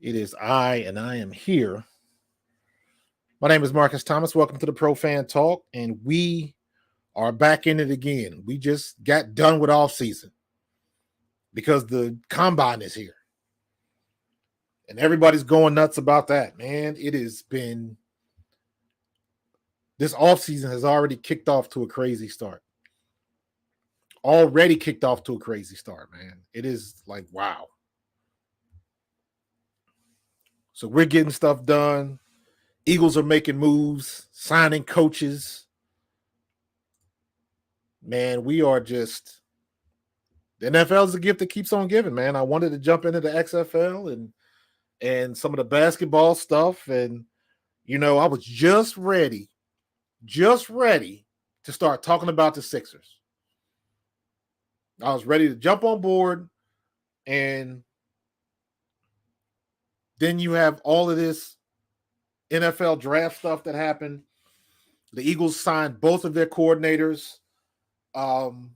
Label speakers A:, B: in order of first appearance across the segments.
A: It is I, and I am here. My name is Marcus Thomas. Welcome to the Pro Fan Talk, and we are back in it again. We just got done with offseason because the combine is here, and everybody's going nuts about that. Man, it has been this offseason has already kicked off to a crazy start. Already kicked off to a crazy start, man. It is like wow. So we're getting stuff done. Eagles are making moves, signing coaches. Man, we are just the NFL is a gift that keeps on giving, man. I wanted to jump into the XFL and some of the basketball stuff, and I was just ready to start talking about the Sixers. I was ready to jump on board, and then you have all of this NFL draft stuff that happened. The Eagles signed both of their coordinators. Man,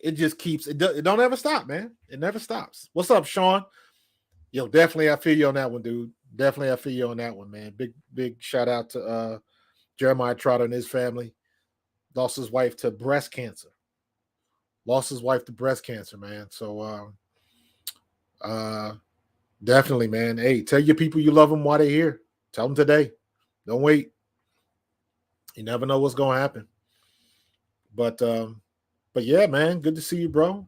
A: it just keeps it don't ever stop, man. It never stops. What's up, Sean? Yo, definitely I feel you on that one, dude. Definitely I feel you on that one, man. Big shout out to Jeremiah Trotter and his family. Lost his wife to breast cancer. Man. So definitely, man. Hey, tell your people you love them while they're here. Tell them today. Don't wait. You never know what's gonna happen. But yeah, man, good to see you, bro.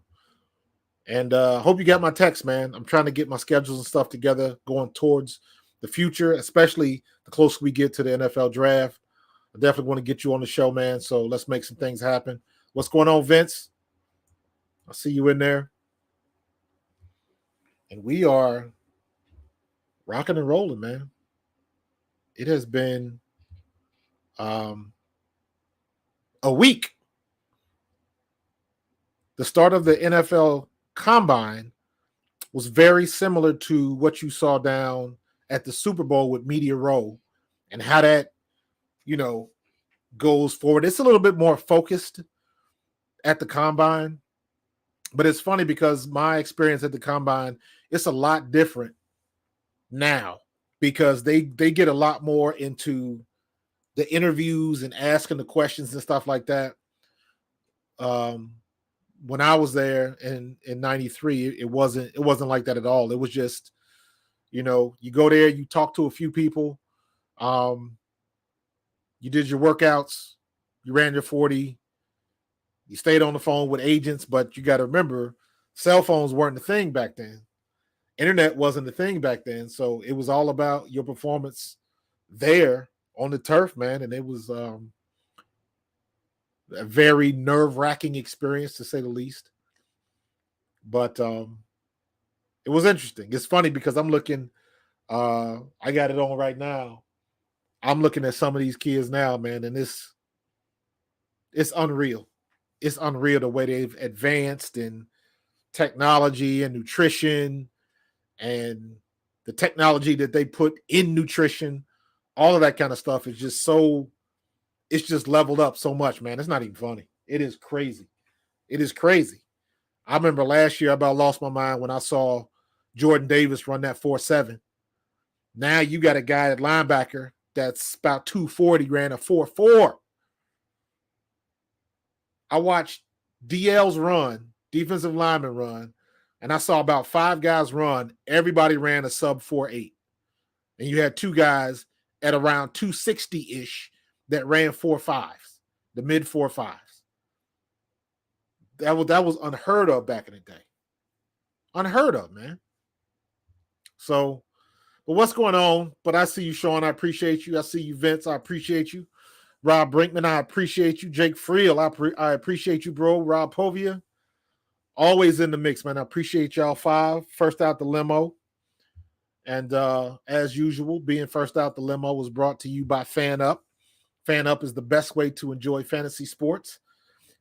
A: And hope you got my text, man. I'm trying to get my schedules and stuff together going towards the future, especially the closer we get to the NFL draft. I definitely want to get you on the show, man. So let's make some things happen. What's going on, Vince? I see you in there. And we are rocking and rolling, man. It has been a week. The start of the NFL Combine was very similar to what you saw down at the Super Bowl with Media Row and how that, goes forward. It's a little bit more focused at the Combine, but it's funny because my experience at the Combine, it's a lot different now because they get a lot more into the interviews and asking the questions and stuff like that. When I was there in 93, it wasn't like that at all. It was just, you go there, you talk to a few people, you did your workouts, you ran your 40, you stayed on the phone with agents, but you got to remember, cell phones weren't the thing back then. Internet wasn't the thing back then. So it was all about your performance there on the turf, man. And it was a very nerve-wracking experience, to say the least. But it was interesting. It's funny because I'm looking, I got it on right now. I'm looking at some of these kids now, man, and it's unreal. It's unreal the way they've advanced in technology and nutrition and the technology that they put in nutrition. All of that kind of stuff is just it's just leveled up so much, man. It's not even funny. It is crazy. It is crazy. I remember last year I about lost my mind when I saw Jordan Davis run that 4.7. Now you got a guy at linebacker that's about 240, ran a 4.4. I watched DL's run, defensive lineman run, and I saw about 5 guys run. Everybody ran a sub 4.8. And you had 2 guys at around 260-ish that ran 4.5s, the mid 4.5s. That was unheard of back in the day. Unheard of, man. So, but what's going on? But I see you, Sean. I appreciate you. I see you, Vince. I appreciate you. Rob Brinkman, I appreciate you. Jake Friel, I appreciate you, bro. Rob Povia, always in the mix, man. I appreciate y'all 5. First out the limo. And as usual, being first out the limo was brought to you by Fan Up. Fan Up is the best way to enjoy fantasy sports,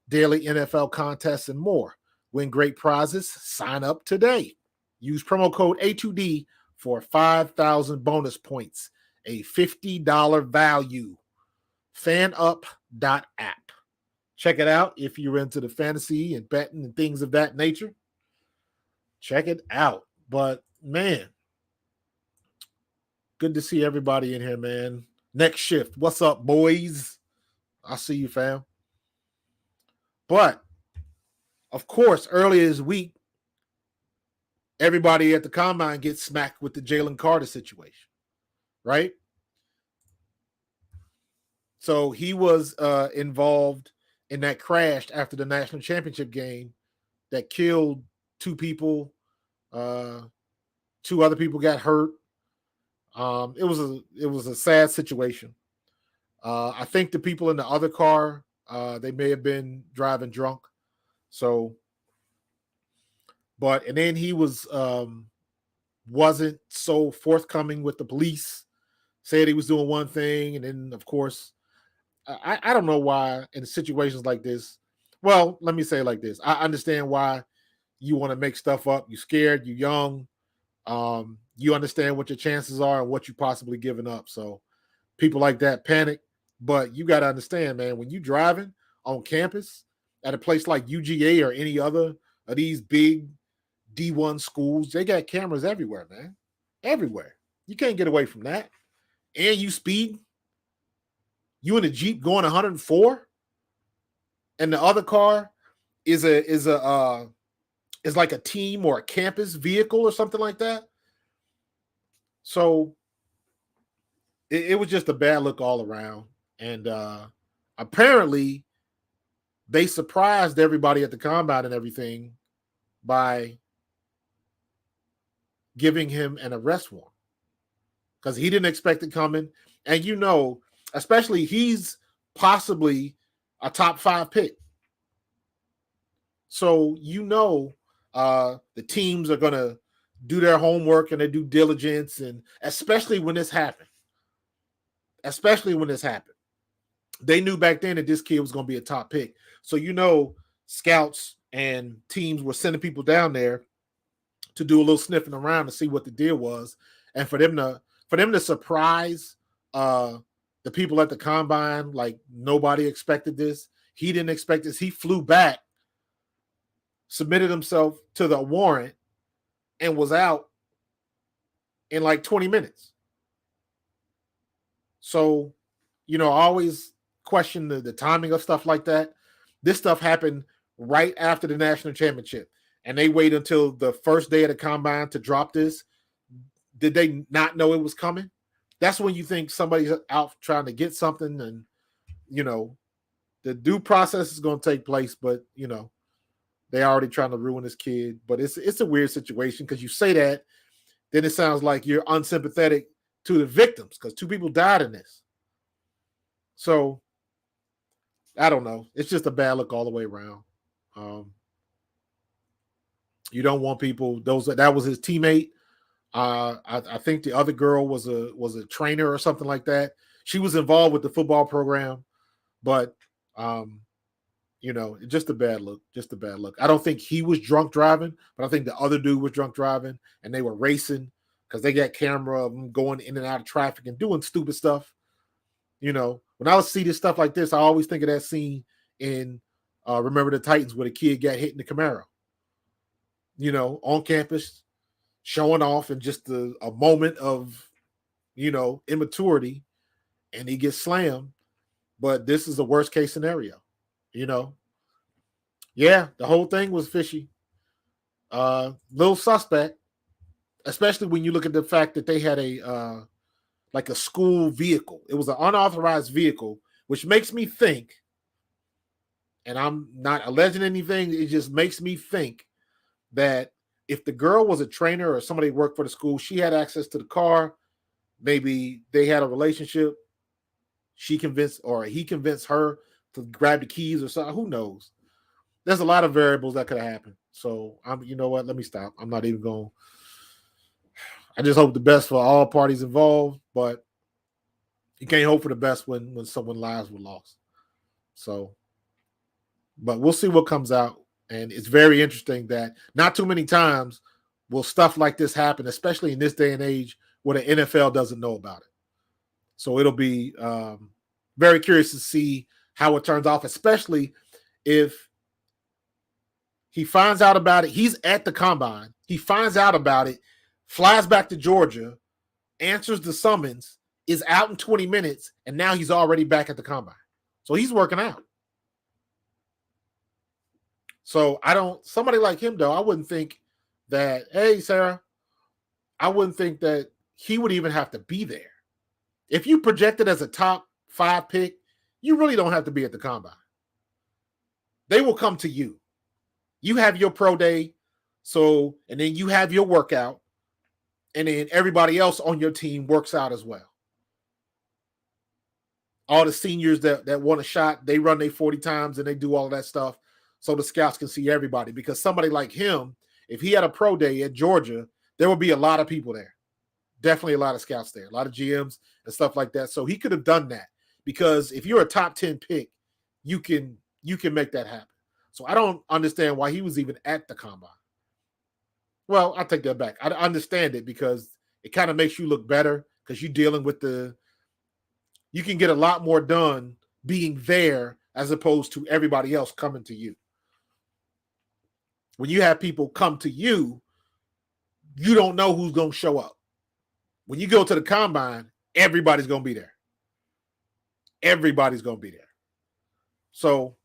A: daily NFL contests, and more. Win great prizes. Sign up today. Use promo code A2D for 5,000 bonus points, a $50 value. fanup.app. Check it out if you're into the fantasy and betting and things of that nature. Check it out. But man, good to see everybody in here, man. Next shift. What's up, boys? I see you, fam. But, of course, earlier this week, everybody at the combine gets smacked with the Jalen Carter situation, right? So he was involved in that crash after the national championship game that killed 2 people. 2 other people got hurt. It was a sad situation. I think the people in the other car, they may have been driving drunk. So, and then he wasn't so forthcoming with the police. Said he was doing one thing, and then of course, I don't know why in situations like this. Well, let me say it like this: I understand why you want to make stuff up. You're scared. You're young. You understand what your chances are and what you possibly giving up. So people like that panic. But you got to understand, man, when you're driving on campus at a place like UGA or any other of these big D1 schools, they got cameras everywhere, man. Everywhere. You can't get away from that. And you speed. You in a Jeep going 104, and the other car is like a team or a campus vehicle or something like that. So it was just a bad look all around. And apparently they surprised everybody at the combine and everything by giving him an arrest warrant because he didn't expect it coming. And especially he's possibly a top 5 pick. So the teams are going to do their homework and their due diligence, and especially when this happened. They knew back then that this kid was going to be a top pick. So scouts and teams were sending people down there to do a little sniffing around to see what the deal was, and for them to surprise the people at the combine like nobody expected this. He didn't expect this. He flew back, submitted himself to the warrant, and was out in like 20 minutes. So, I always question the timing of stuff like that. This stuff happened right after the national championship, and they waited until the first day of the combine to drop this. Did they not know it was coming? That's when you think somebody's out trying to get something, and, the due process is going to take place, but, they're already trying to ruin this kid. But it's a weird situation because you say that, then it sounds like you're unsympathetic to the victims because 2 people died in this. So, I don't know. It's just a bad look all the way around. You don't want people, that was his teammate. I think the other girl was a trainer or something like that. She was involved with the football program, but just a bad look. Just a bad look. I don't think he was drunk driving, but I think the other dude was drunk driving, and they were racing because they got camera of them going in and out of traffic and doing stupid stuff. When I see this stuff like this, I always think of that scene in Remember the Titans where the kid got hit in the Camaro. On campus, showing off in just a moment of, immaturity, and he gets slammed. But this is the worst case scenario, Yeah, the whole thing was fishy. Little suspect, especially when you look at the fact that they had a school vehicle. It was an unauthorized vehicle, which makes me think, and I'm not alleging anything, it just makes me think that if the girl was a trainer or somebody who worked for the school, she had access to the car. Maybe they had a relationship. He convinced her to grab the keys or something. Who knows? There's a lot of variables that could have happened. So you know what? Let me stop. I'm not even going. I just hope the best for all parties involved, but you can't hope for the best when someone's lives were lost. So, but we'll see what comes out. And it's very interesting that not too many times will stuff like this happen, especially in this day and age where the NFL doesn't know about it. So it'll be very curious to see how it turns off, especially if he finds out about it. He's at the combine. He finds out about it flies back to Georgia, answers the summons, is out in 20 minutes, and now he's already back at the combine. So he's working out. So somebody like him, though, I wouldn't think that, hey, Sarah, I wouldn't think that he would even have to be there. If you projected as a top 5 pick, you really don't have to be at the combine. They will come to you. You have your pro day, and then you have your workout, and then everybody else on your team works out as well. All the seniors that want a shot, they run their 40 times and they do all of that stuff so the scouts can see everybody. Because somebody like him, if he had a pro day at Georgia, there would be a lot of people there. Definitely a lot of scouts there, a lot of GMs and stuff like that. So he could have done that, because if you're a top 10 pick, you can make that happen. So I don't understand why he was even at the combine. Well, I'll take that back. I understand it because it kind of makes you look better, because you're dealing with you can get a lot more done being there as opposed to everybody else coming to you. When you have people come to you, you don't know who's going to show up. When you go to the combine, everybody's going to be there. Everybody's going to be there. So,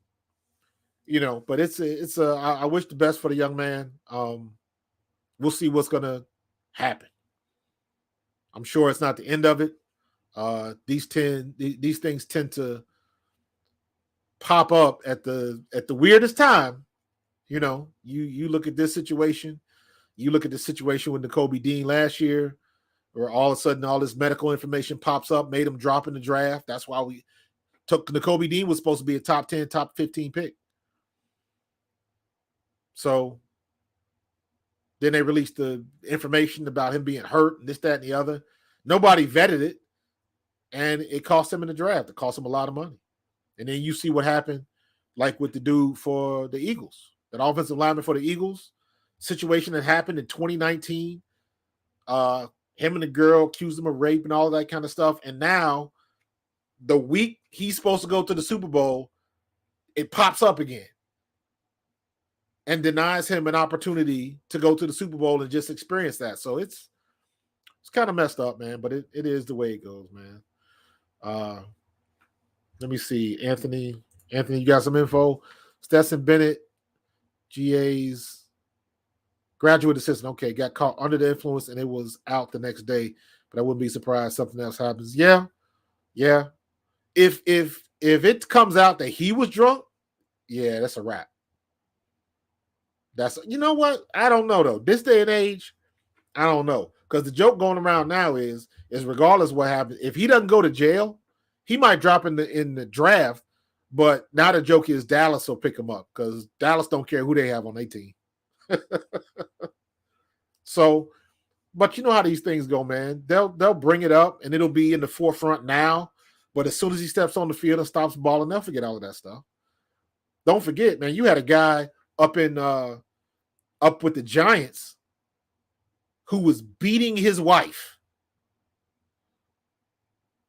A: but I wish the best for the young man. We'll see what's going to happen. I'm sure it's not the end of it. These things tend to pop up at the weirdest time. You look at this situation. You look at the situation with Nakobe Dean last year, where all of a sudden all this medical information pops up, made him drop in the draft. That's why we took Nakobe Dean, was supposed to be a top 10, top 15 pick. So then they released the information about him being hurt and this, that, and the other. Nobody vetted it, and it cost him in the draft. It cost him a lot of money. And then you see what happened, like with the dude for the Eagles, that offensive lineman for the Eagles, situation that happened in 2019. Him and the girl accused him of rape and all that kind of stuff. And now, the week he's supposed to go to the Super Bowl, it pops up again and denies him an opportunity to go to the Super Bowl and just experience that. So it's kind of messed up, man, but it is the way it goes, man. Let me see. Anthony, you got some info? Stetson Bennett, GA's graduate assistant. Okay, got caught under the influence and it was out the next day, but I wouldn't be surprised something else happens. Yeah. If it comes out that he was drunk, yeah, that's a wrap. You know what? I don't know though. This day and age, I don't know, because the joke going around now is regardless what happens, if he doesn't go to jail, he might drop in the draft. But now the joke is Dallas will pick him up, because Dallas don't care who they have on their team. So, but you know how these things go, man. They'll bring it up and it'll be in the forefront now. But as soon as he steps on the field and stops balling, they'll forget all of that stuff. Don't forget, man, you had a guy up with the Giants who was beating his wife.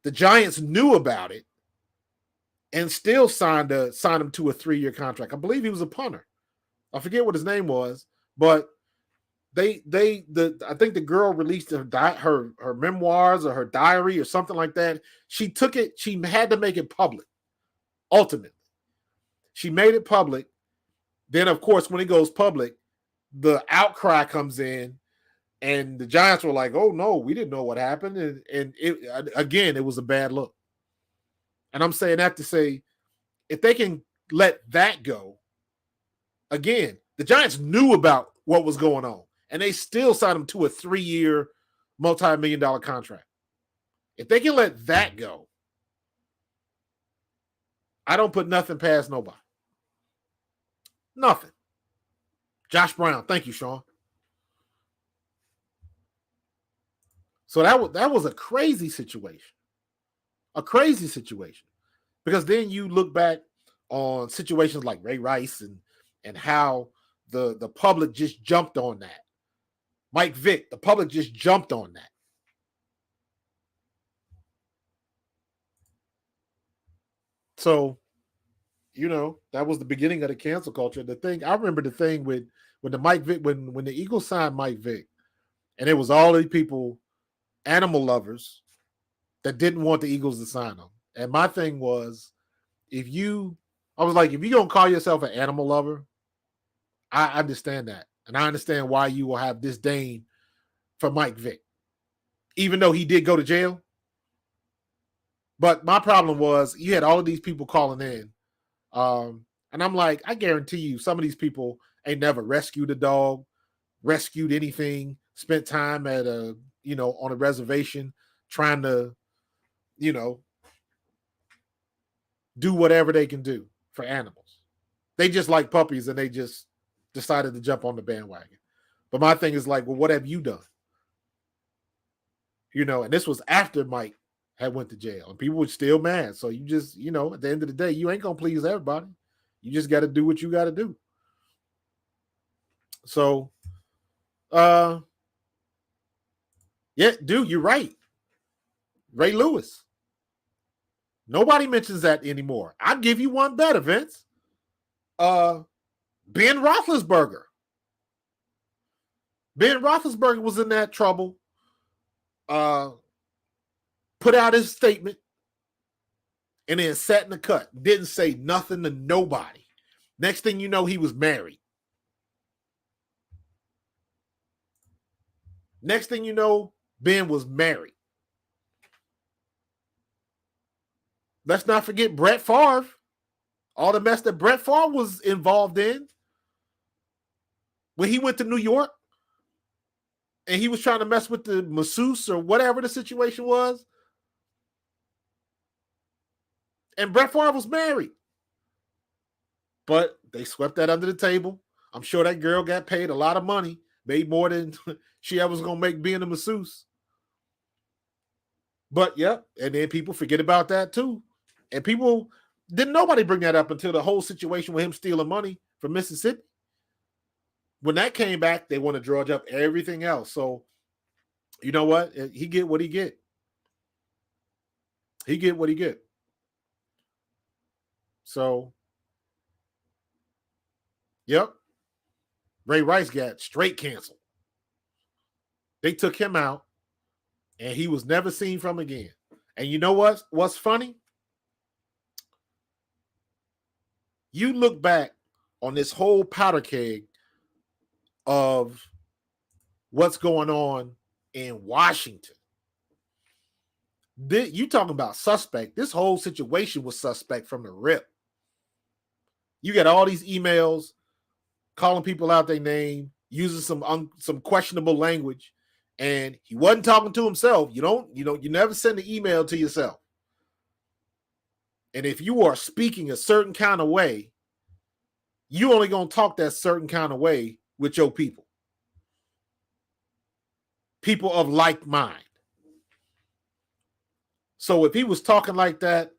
A: The Giants knew about it and still signed him to a 3-year contract. I believe he was a punter. I forget what his name was, but I think the girl released her memoirs or her diary or something like that. She took it. She had to make it public. Ultimately, she made it public. Then, of course, when it goes public, the outcry comes in, and the Giants were like, "Oh no, we didn't know what happened," and it was a bad look. And I'm saying that to say, if they can let that go, again, the Giants knew about what was going on, and they still signed him to a 3-year, multi-million-dollar contract. If they can let that go, I don't put nothing past nobody. Nothing. Josh Brown. Thank you, Sean. So that was a crazy situation. A crazy situation. Because then you look back on situations like Ray Rice and how the public just jumped on that. Mike Vick, the public just jumped on that. So, that was the beginning of the cancel culture. I remember the thing with the Mike Vick, when the Eagles signed Mike Vick, And it was all these people, animal lovers, that didn't want the Eagles to sign them. And my thing was, if you're going to call yourself an animal lover, I understand that. And I understand why you will have disdain for Mike Vick, even though he did go to jail. But my problem was you had all of these people calling in. And I'm like, I guarantee you some of these people ain't never rescued a dog, rescued anything, spent time at on a reservation trying to, do whatever they can do for animals. They just like puppies and they just decided to jump on the bandwagon. But my thing is like, well, what have you done? And this was after Mike had went to jail and people were still mad. So you just, at the end of the day, you ain't going to please everybody. You just got to do what you got to do. So, yeah, dude, you're right. Ray Lewis. Nobody mentions that anymore. I'll give you one better, Vince. Ben Roethlisberger. Ben Roethlisberger was in that trouble. Put out his statement and then sat in the cut. Didn't say nothing to nobody. Next thing you know, he was married. Next thing you know, Ben was married. Let's not forget Brett Favre. All the mess that Brett Favre was involved in when he went to New York and he was trying to mess with the masseuse or whatever the situation was. And Brett Favre was married. But they swept that under the table. I'm sure that girl got paid a lot of money, made more than she ever was going to make being a masseuse. But, yep, and then people forget about that too. And didn't nobody bring that up until the whole situation with him stealing money from Mississippi. When that came back, they want to drudge up everything else. So, you know what? He get what he get. He get what he get. So, yep. Ray Rice got straight canceled. They took him out, and he was never seen from again. And you know what's funny? You look back on this whole powder keg of what's going on in Washington. You talking about suspect. This whole situation was suspect from the rip. You got all these emails calling people out their name, using some questionable language, and he wasn't talking to himself. You never send an email to yourself. And if you are speaking a certain kind of way, you only going to talk that certain kind of way with your people. People of like mind. So if he was talking like that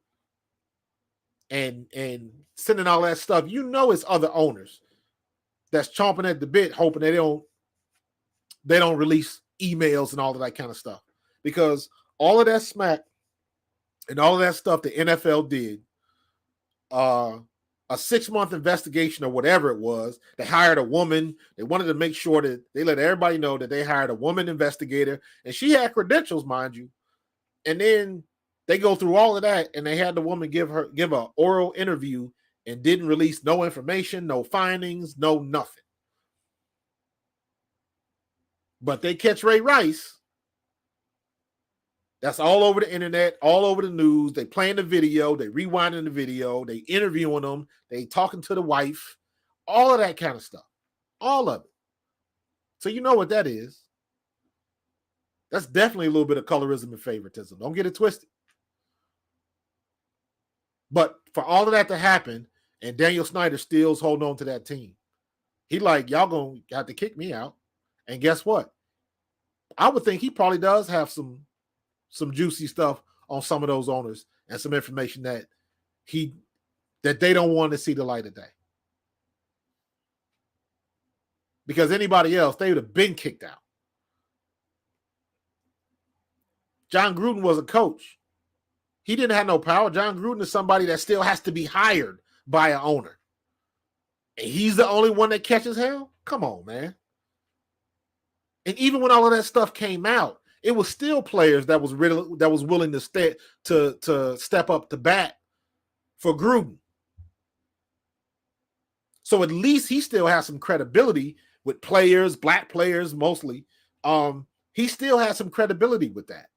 A: and sending all that stuff, it's other owners that's chomping at the bit, hoping they don't release emails and all of that kind of stuff. Because all of that smack and all of that stuff the NFL did, a 6-month investigation or whatever it was, they hired a woman. They wanted to make sure that they let everybody know that they hired a woman investigator, and she had credentials, mind you. And then they go through all of that, and they had the woman give an oral interview and didn't release no information, no findings, no nothing. But they catch Ray Rice. That's all over the internet, all over the news. They playing the video, they rewinding the video, they interviewing them, they talking to the wife, all of that kind of stuff. All of it. So you know what that is. That's definitely a little bit of colorism and favoritism. Don't get it twisted. But for all of that to happen, and Daniel Snyder still's holding on to that team, he like, y'all going to have to kick me out. And guess what? I would think he probably does have some juicy stuff on some of those owners and some information that they don't want to see the light of day. Because anybody else, they would have been kicked out. John Gruden was a coach. He didn't have no power. John Gruden is somebody that still has to be hired by an owner. And he's the only one that catches hell? Come on, man. And even when all of that stuff came out, it was still players that was willing to step up to bat for Gruden. So at least he still has some credibility with players, black players mostly. He still has some credibility with that.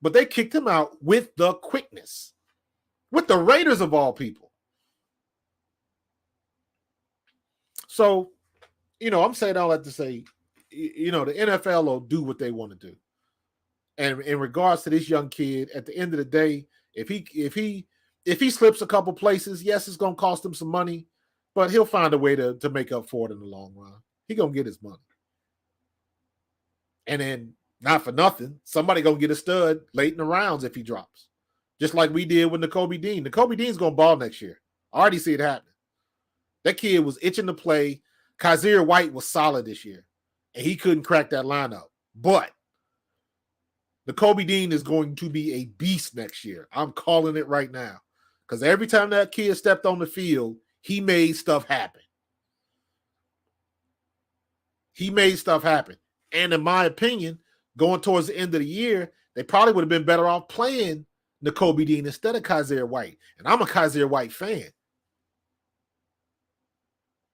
A: But they kicked him out with the quickness, with the Raiders of all people. So, I'm saying all that to say, the NFL will do what they want to do. And in regards to this young kid, at the end of the day, if he slips a couple places, yes, it's going to cost him some money, but he'll find a way to make up for it in the long run. He's going to get his money. And then, not for nothing, somebody going to get a stud late in the rounds if he drops. Just like we did with Nakobe Dean. Nakobe Dean's going to ball next year. I already see it happening. That kid was itching to play. Kaiser White was solid this year, and he couldn't crack that lineup. But Nakobe Dean is going to be a beast next year. I'm calling it right now. Because every time that kid stepped on the field, he made stuff happen. He made stuff happen. And in my opinion, going towards the end of the year, they probably would have been better off playing Nakobe Dean instead of Kaiser White. And I'm a Kaiser White fan.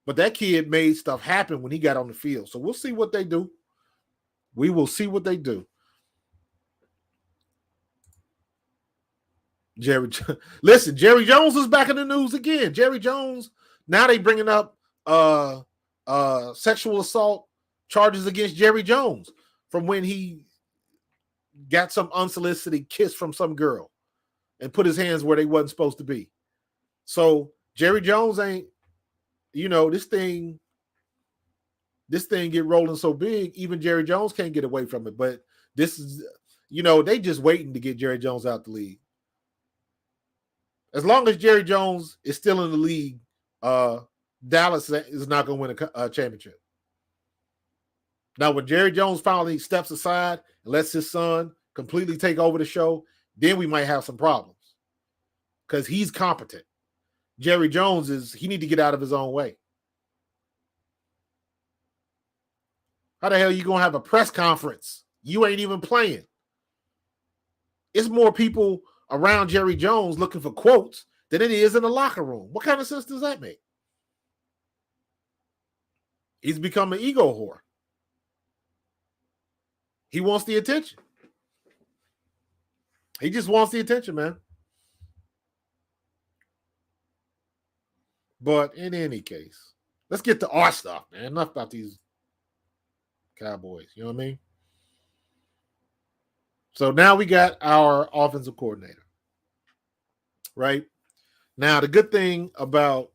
A: But that kid made stuff happen when he got on the field. So we'll see what they do. We will see what they do. Jerry Jones is back in the news again. Jerry Jones, now they bringing up sexual assault charges against Jerry Jones from when he got some unsolicited kiss from some girl and put his hands where they wasn't supposed to be. So Jerry Jones ain't, this thing get rolling so big, even Jerry Jones can't get away from it. But this is, they just waiting to get Jerry Jones out the league. As long as Jerry Jones is still in the league, Dallas is not going to win a championship. Now, when Jerry Jones finally steps aside and lets his son completely take over the show, then we might have some problems because he's competent. Jerry Jones he need to get out of his own way. How the hell are you going to have a press conference? You ain't even playing. It's more people around Jerry Jones looking for quotes than it is in the locker room. What kind of sense does that make? He's become an ego whore. He wants the attention. He just wants the attention, man. But in any case, let's get to our stuff, man. Enough about these Cowboys. You know what I mean? So now we got our offensive coordinator, right? Now, the good thing about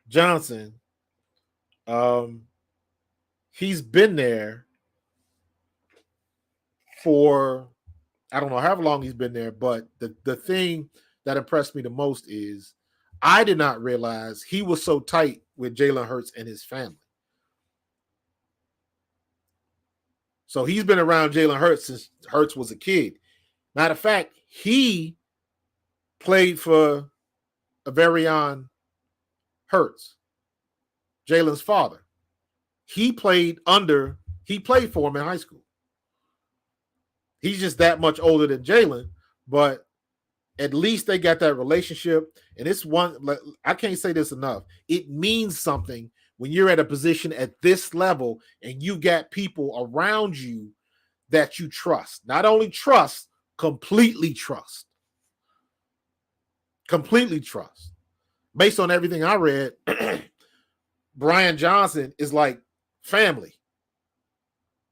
A: Johnson, he's been there for, I don't know how long he's been there, but the thing that impressed me the most is I did not realize he was so tight with Jalen Hurts and his family. So he's been around Jalen Hurts since Hurts was a kid. Matter of fact, he played for Averion Hurts, Jalen's father. He played for him in high school. He's just that much older than Jalen, but at least they got that relationship. And it's one, I can't say this enough. It means something when you're at a position at this level and you got people around you that you trust. Not only trust, completely trust. Completely trust. Based on everything I read, Brian Johnson is like family.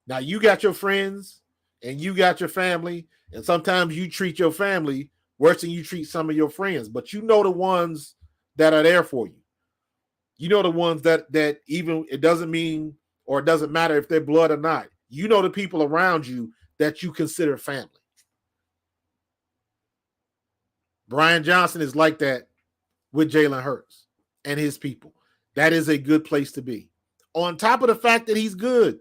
A: Now, you got your friends and you got your family, and sometimes you treat your family worse than you treat some of your friends, but you know the ones that are there for you. You know the ones that even it doesn't mean or it doesn't matter if they're blood or not. You know the people around you that you consider family. Brian Johnson is like that with Jalen Hurts and his people. That is a good place to be. On top of the fact that he's good.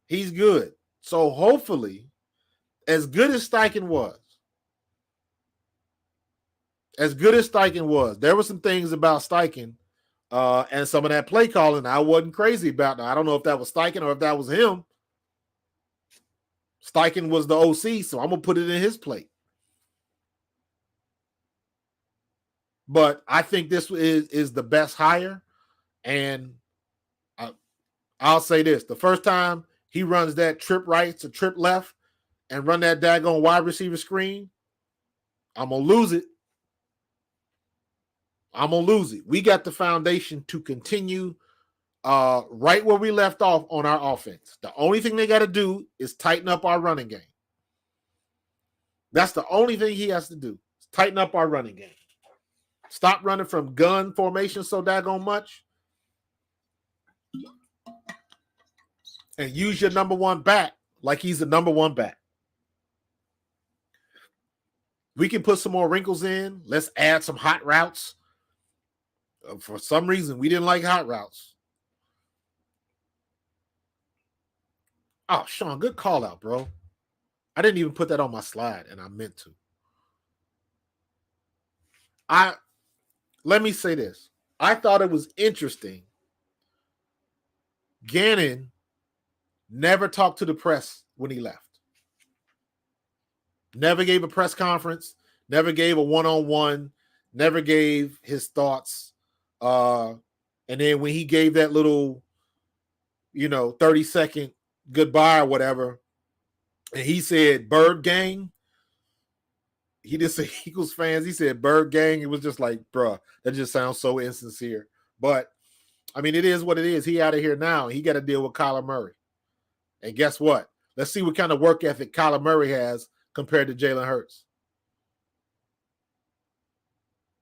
A: He's good. So hopefully, as good as Steichen was, there were some things about Steichen And some of that play calling I wasn't crazy about. Now, I don't know if that was Steichen or if that was him. Steichen was the OC, so I'm going to put it in his plate. But I think this is the best hire. And I'll say this. The first time he runs that trip right to trip left and run that daggone wide receiver screen, I'm going to lose it. I'm going to lose it. We got the foundation to continue right where we left off on our offense. The only thing they got to do is tighten up our running game. That's the only thing he has to do. Is tighten up our running game. Stop running from gun formation so daggone much. And use your number one back like he's the number one back. We can put some more wrinkles in. Let's add some hot routes. For some reason, we didn't like hot routes. Oh, Sean, good call out, bro. I didn't even put that on my slide, and I meant to. Let me say this. I thought it was interesting. Gannon never talked to the press when he left. Never gave a press conference, never gave a one-on-one, never gave his thoughts. And then when he gave that little, 30-second goodbye or whatever, and he said, Bird Gang, he didn't say Eagles fans, he said Bird Gang. It was just like, bruh, that just sounds so insincere. But, I mean, it is what it is. He out of here now. He got to deal with Kyler Murray. And guess what? Let's see what kind of work ethic Kyler Murray has compared to Jalen Hurts.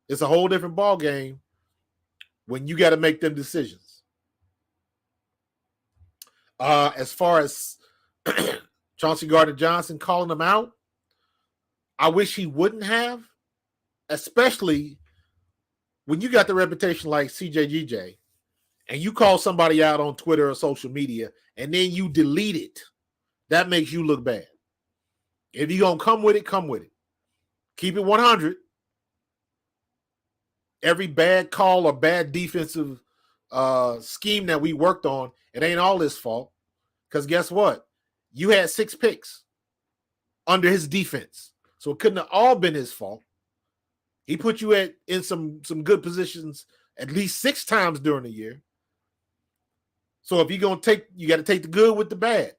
A: It's a whole different ball game when you got to make them decisions. As far as Chauncey Gardner-Johnson calling them out, I wish he wouldn't have, especially when you got the reputation like CJGJ and you call somebody out on Twitter or social media and then you delete it. That makes you look bad. If you're going to come with it, come with it. Keep it 100. Every bad call or bad defensive scheme that we worked on, it ain't all his fault. Because guess what? You had 6 picks under his defense. So it couldn't have all been his fault. He put you in some good positions at least 6 times during the year. So if you're going to you got to take the good with the bad.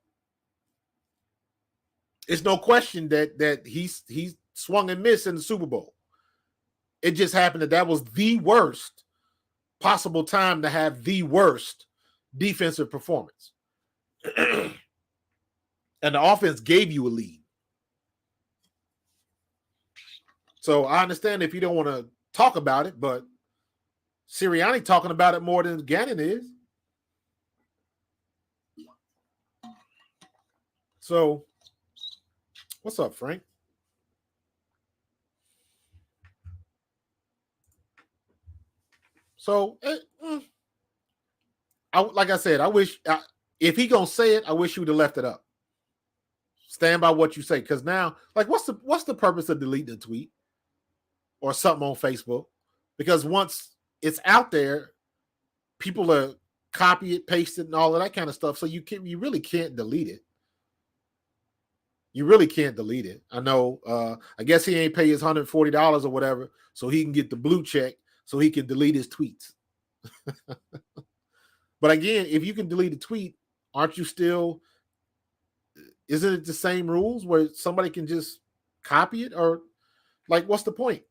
A: It's no question that he swung and missed in the Super Bowl. It just happened that was the worst possible time to have the worst defensive performance. And the offense gave you a lead. So I understand if you don't want to talk about it, but Sirianni talking about it more than Gannon is. So what's up, Frank? So, like I said, I wish if he gonna say it, I wish you would have left it up. Stand by what you say, because now, like, what's the purpose of deleting a tweet or something on Facebook? Because once it's out there, people are copy it, paste it, and all of that kind of stuff. So you really can't delete it. You really can't delete it. I know. I guess he ain't pay his $140 or whatever, so he can get the blue check, so he can delete his tweets. But again, if you can delete a tweet, aren't you still? Isn't it the same rules where somebody can just copy it? Or like, what's the point?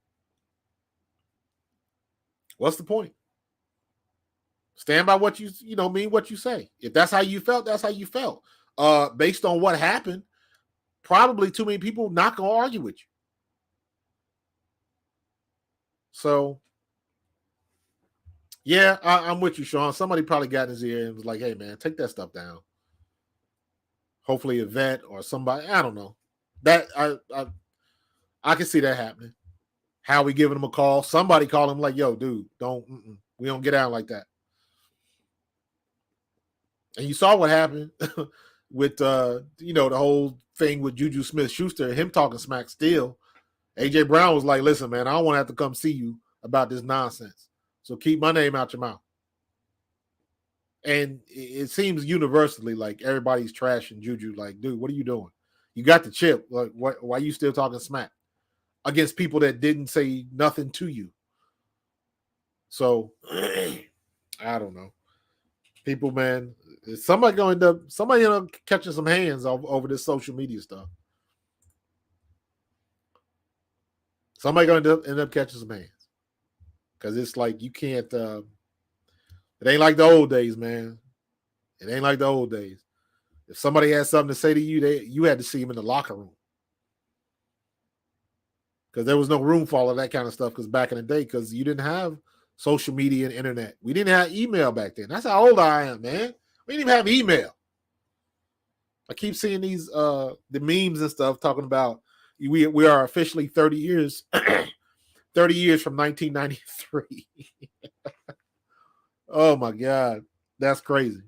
A: What's the point? Stand by what you mean what you say. If that's how you felt, that's how you felt. Based on what happened, probably too many people not gonna argue with you. So yeah, I'm with you, Sean. Somebody probably got in his ear and was like, hey man, take that stuff down. Hopefully a vet or somebody, I don't know. That I can see that happening. Howie giving him a call. Somebody call him like, yo, dude, we don't get out like that. And you saw what happened with the whole thing with Juju Smith-Schuster, him talking smack still. AJ Brown was like, listen, man, I don't want to have to come see you about this nonsense. So keep my name out your mouth. And it seems universally like everybody's trashing Juju. Like, dude, what are you doing? You got the chip. Like, why are you still talking smack against people that didn't say nothing to you? So, I don't know. People, man, somebody going to end up catching some hands over this social media stuff. Somebody going to end up catching some hands. Because it's like you can't, it ain't like the old days, man. It ain't like the old days. If somebody had something to say to you, you had to see him in the locker room. Because there was no room for all of that kind of stuff because back in the day, because you didn't have social media and internet. We didn't have email back then. That's how old I am, man. We didn't even have email. I keep seeing these the memes and stuff talking about we are officially 30 years 30 years from 1993. Oh my God. That's crazy.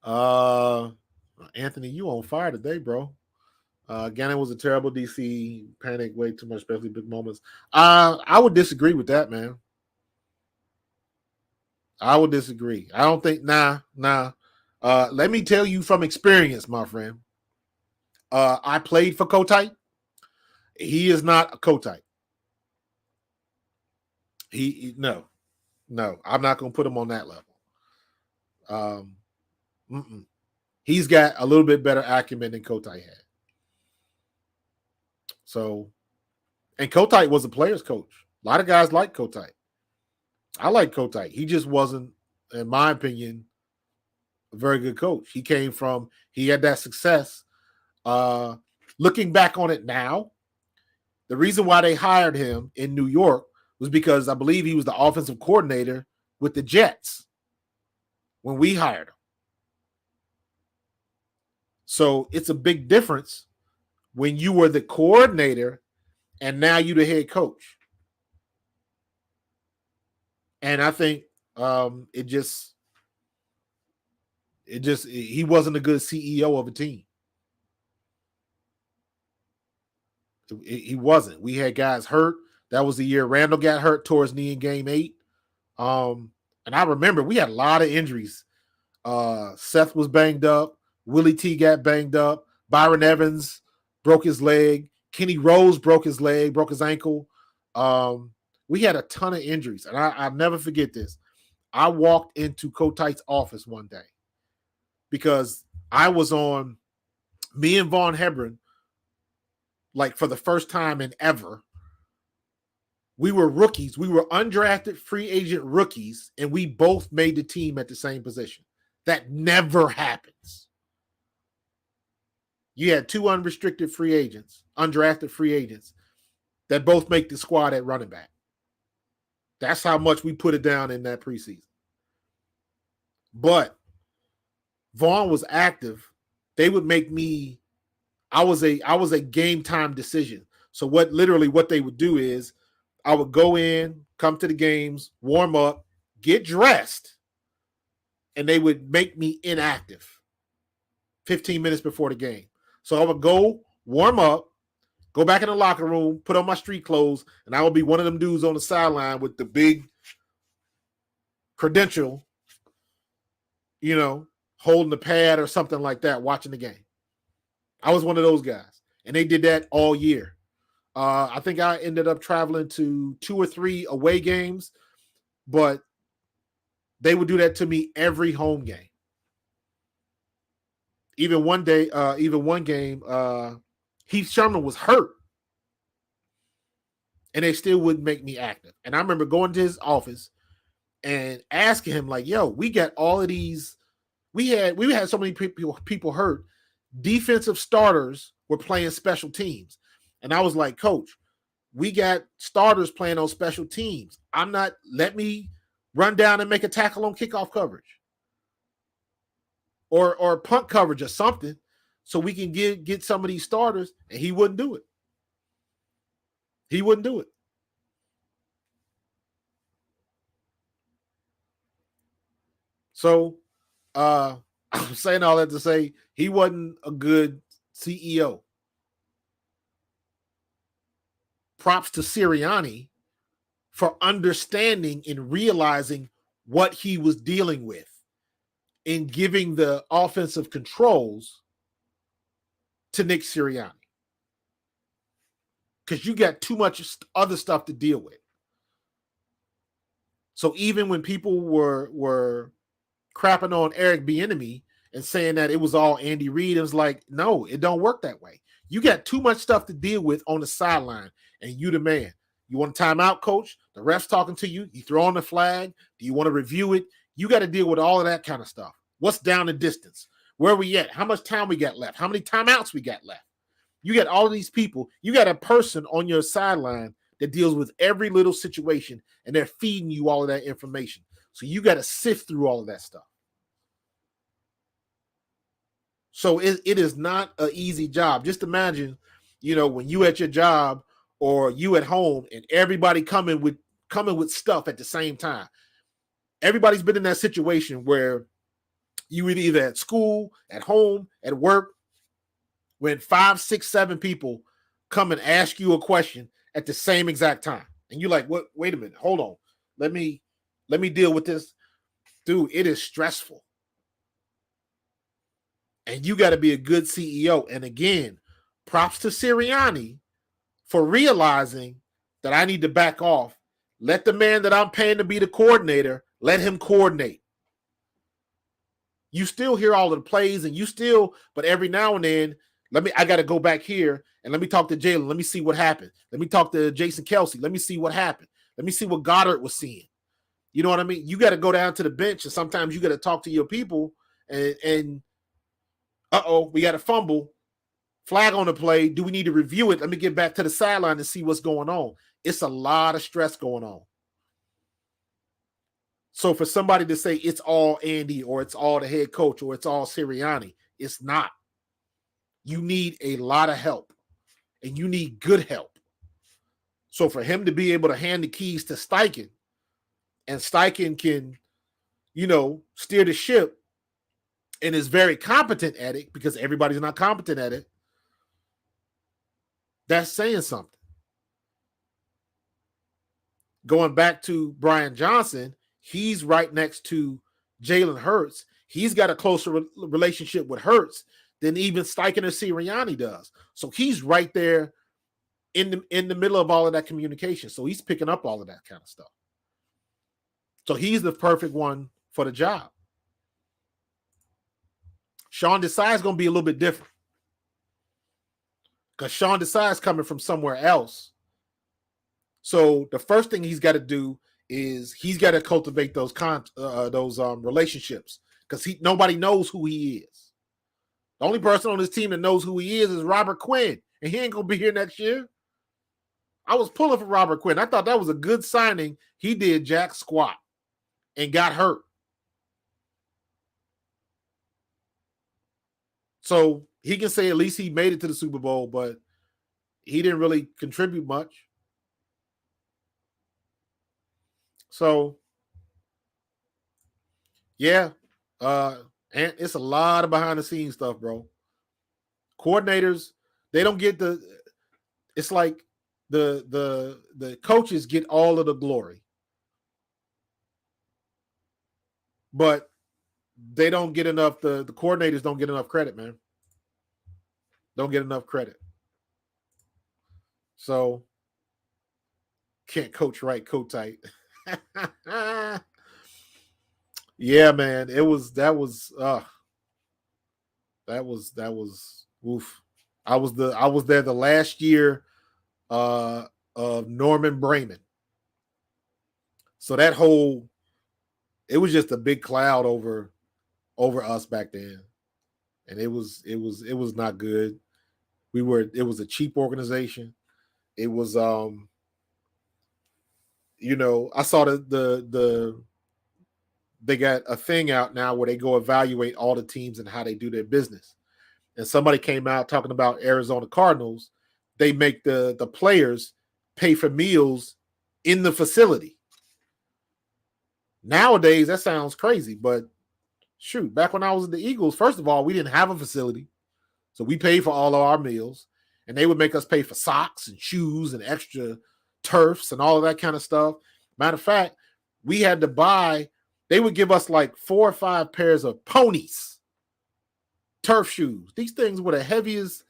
A: Anthony, you on fire today, bro. Gannon was a terrible DC. Panic way too much, especially big moments. I would disagree with that, man. I would disagree. I don't think, nah. Let me tell you from experience, my friend. I played for Kotite. He is not a Kotite. No. I'm not going to put him on that level. He's got a little bit better acumen than Kotite had. So, and Kotite was a player's coach. A lot of guys like Kotite. I like Kotite. He just wasn't, in my opinion, a very good coach. He had that success. Looking back on it now, the reason why they hired him in New York was because I believe he was the offensive coordinator with the Jets when we hired him. So it's a big difference when you were the coordinator and now you're the head coach. And I think he wasn't a good CEO of a team. He wasn't. We had guys hurt. That was the year Randall got hurt towards knee in game 8. And I remember we had a lot of injuries. Seth was banged up. Willie T got banged up. Byron Evans broke his leg. Kenny Rose broke his leg, broke his ankle. We had a ton of injuries. And I'll never forget this. I walked into Kotite's office one day because I was on me and Vaughn Hebron, like for the first time in ever. We were rookies. We were undrafted free agent rookies, and we both made the team at the same position. That never happens. You had 2 unrestricted free agents, undrafted free agents, that both make the squad at running back. That's how much we put it down in that preseason. But Vaughn was active. They would make me, I was a game time decision. So what they would do is I would go in, come to the games, warm up, get dressed, and they would make me inactive 15 minutes before the game. So I would go warm up, go back in the locker room, put on my street clothes, and I would be one of them dudes on the sideline with the big credential, holding the pad or something like that, watching the game. I was one of those guys. And they did that all year. I think I ended up traveling to 2 or 3 away games, but they would do that to me every home game. Even one game, Heath Sherman was hurt, and they still wouldn't make me active. And I remember going to his office and asking him, like, "Yo, we got all of these. We had so many people hurt. Defensive starters were playing special teams." And I was like, "Coach, we got starters playing on special teams. Let me run down and make a tackle on kickoff coverage or punt coverage or something so we can get some of these starters." And he wouldn't do it. He wouldn't do it. So I'm saying all that to say he wasn't a good CEO. Props to Sirianni for understanding and realizing what he was dealing with in giving the offensive controls to Nick Sirianni. Because you got too much other stuff to deal with. So even when people were crapping on Eric Bieniemy and saying that it was all Andy Reid, it was like, no, it don't work that way. You got too much stuff to deal with on the sideline, and you the man. You want a timeout, coach? The ref's talking to you. You throw on the flag. Do you want to review it? You got to deal with all of that kind of stuff. What's down the distance? Where are we at? How much time we got left? How many timeouts we got left? You got all of these people. You got a person on your sideline that deals with every little situation, and they're feeding you all of that information. So you got to sift through all of that stuff. So it is not an easy job. Just imagine, when you at your job or you at home and everybody coming with stuff at the same time. Everybody's been in that situation where you were either at school, at home, at work, when 5, 6, 7 people come and ask you a question at the same exact time. And you're like, what? Wait a minute. Hold on. Let me deal with this. Dude, it is stressful. And you got to be a good CEO. And again, props to Sirianni for realizing that I need to back off. Let the man that I'm paying to be the coordinator, let him coordinate. You still hear all of the plays but every now and then, I got to go back here and let me talk to Jalen. Let me see what happened. Let me talk to Jason Kelsey. Let me see what happened. Let me see what Goddard was seeing. You know what I mean? You got to go down to the bench, and sometimes you got to talk to your people and we got a fumble, flag on the play. Do we need to review it? Let me get back to the sideline and see what's going on. It's a lot of stress going on. So for somebody to say it's all Andy or it's all the head coach or it's all Sirianni, it's not. You need a lot of help, and you need good help. So for him to be able to hand the keys to Steichen, and Steichen can, steer the ship and is very competent at it, because everybody's not competent at it, that's saying something. Going back to Brian Johnson, he's right next to Jalen Hurts. He's got a closer relationship with Hurts than even Steichen or Sirianni does. So he's right there in the middle of all of that communication. So he's picking up all of that kind of stuff. So he's the perfect one for the job. Sean Desai is going to be a little bit different, because Sean Desai is coming from somewhere else. So the first thing he's got to do is he's got to cultivate those relationships, because nobody knows who he is. The only person on this team that knows who he is Robert Quinn, and he ain't going to be here next year. I was pulling for Robert Quinn. I thought that was a good signing. He did jack squat and got hurt. So he can say at least he made it to the Super Bowl, but he didn't really contribute much. So, yeah, and it's a lot of behind-the-scenes stuff, bro. Coordinators, they don't get it's like the coaches get all of the glory, but they don't get enough. The coordinators don't get enough credit, man. Don't get enough credit. So can't coach right, coach tight. Yeah, man. That was oof. I was there the last year of Norman Brayman. So it was just a big cloud over us back then. And it was not good. It was a cheap organization. It was I saw they got a thing out now where they go evaluate all the teams and how they do their business. And somebody came out talking about Arizona Cardinals. They make the players pay for meals in the facility. Nowadays, that sounds crazy, but shoot, back when I was at the Eagles, first of all, we didn't have a facility. So we paid for all of our meals, and they would make us pay for socks and shoes and extra turfs and all of that kind of stuff. Matter of fact, we had to buy they would give us like 4 or 5 pairs of ponies, turf shoes. These things were the heaviest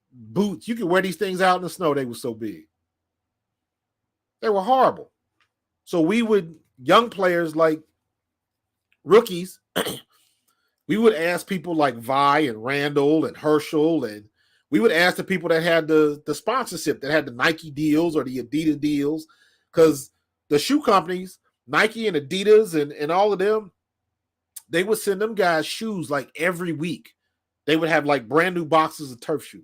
A: boots. You could wear these things out in the snow. They were so big. They were horrible. So we would, young players like rookies, we would ask people like Vi and Randall and Herschel, and we would ask the people that had the sponsorship, that had the Nike deals or the Adidas deals, because the shoe companies, Nike and Adidas and all of them, they would send them guys shoes like every week. They would have like brand new boxes of turf shoes.